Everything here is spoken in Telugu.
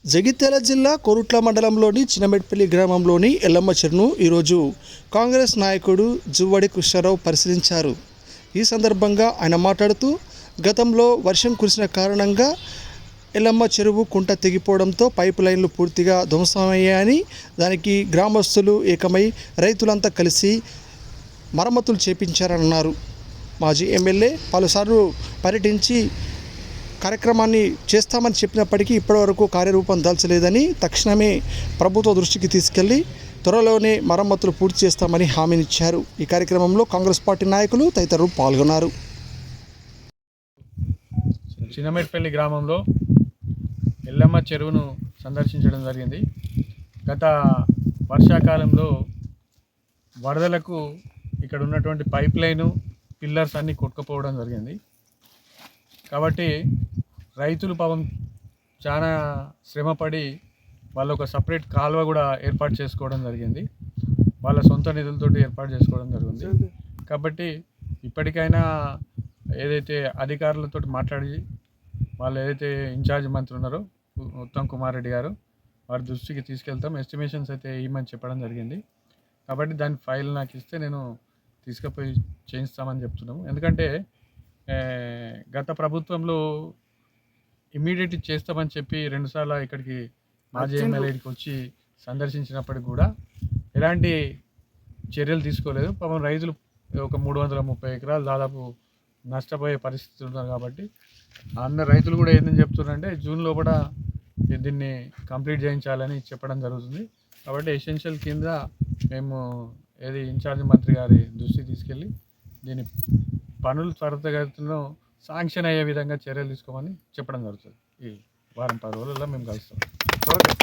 జగిత్యాల జిల్లా కోరుట్ల మండలంలోని చిన్నమెట్పల్లి గ్రామంలోని ఎల్లమ్మ చెరువును ఈరోజు కాంగ్రెస్ నాయకుడు జువ్వడి కృష్ణారావు పరిశీలించారు. ఈ సందర్భంగా ఆయన మాట్లాడుతూ గతంలో వర్షం కురిసిన కారణంగా ఎల్లమ్మ చెరువు కుంట తెగిపోవడంతో పైపు లైన్లు పూర్తిగా ధ్వంసమయ్యాయని, దానికి గ్రామస్తులు ఏకమై రైతులంతా కలిసి మరమ్మతులు చేపించారన్నారు. మాజీ ఎమ్మెల్యే పలుసార్లు పర్యటించి కార్యక్రమాన్ని చేస్తామని చెప్పినప్పటికీ ఇప్పటివరకు కార్యరూపం దాల్చలేదని, తక్షణమే ప్రభుత్వ దృష్టికి తీసుకెళ్లి త్వరలోనే మరమ్మతులు పూర్తి చేస్తామని హామీనిచ్చారు. ఈ కార్యక్రమంలో కాంగ్రెస్ పార్టీ నాయకులు తదితరులు పాల్గొన్నారు. చిన్నమెట్పల్లి గ్రామంలో ఎల్లమ్మ చెరువును సందర్శించడం జరిగింది. గత వర్షాకాలంలో వరదలకు ఇక్కడ ఉన్నటువంటి పైప్ లైను పిల్లర్స్ అన్నీ కొట్టుకుపోవడం జరిగింది. కాబట్టి రైతులు పాపం చాలా శ్రమపడి వాళ్ళు ఒక సపరేట్ కాలువ కూడా ఏర్పాటు చేసుకోవడం జరిగింది. వాళ్ళ సొంత నిధులతోటి ఏర్పాటు చేసుకోవడం జరిగింది. కాబట్టి ఇప్పటికైనా ఏదైతే అధికారులతో మాట్లాడి వాళ్ళు ఏదైతే ఇన్ఛార్జ్ మంత్రి ఉన్నారో ఉత్తమ్ కుమార్ రెడ్డి గారు, వారి దృష్టికి తీసుకెళ్తాం. ఎస్టిమేషన్స్ అయితే ఇవ్వమని చెప్పడం జరిగింది. కాబట్టి దాని ఫైల్ నాకు ఇస్తే నేను తీసుకుపోయి చేయిస్తామని చెప్తున్నాము. ఎందుకంటే గత ప్రభుత్వంలో ఇమీడియట్ చేస్తామని చెప్పి 2 సార్లు ఇక్కడికి మాజీ ఎమ్మెల్యేకి వచ్చి సందర్శించినప్పటికి కూడా ఎలాంటి చర్యలు తీసుకోలేదు. పాపం రైతులు ఒక 330 ఎకరాలు దాదాపు నష్టపోయే పరిస్థితి ఉన్నారు. కాబట్టి అందరు రైతులు కూడా ఏంటని చెప్తున్నారంటే జూన్లో కూడా దీన్ని కంప్లీట్ చేయించాలని చెప్పడం జరుగుతుంది. కాబట్టి ఎసెన్షియల్ కింద మేము ఇన్ఛార్జ్ మంత్రి గారి దృష్టికి తీసుకెళ్ళి దీని పనులు త్వరితగతిలో శాంక్షన్ అయ్యే విధంగా చర్యలు తీసుకోమని చెప్పడం జరుగుతుంది. ఈ వారం 10 రోజుల్లో మేము కలుస్తాం. ఓకే.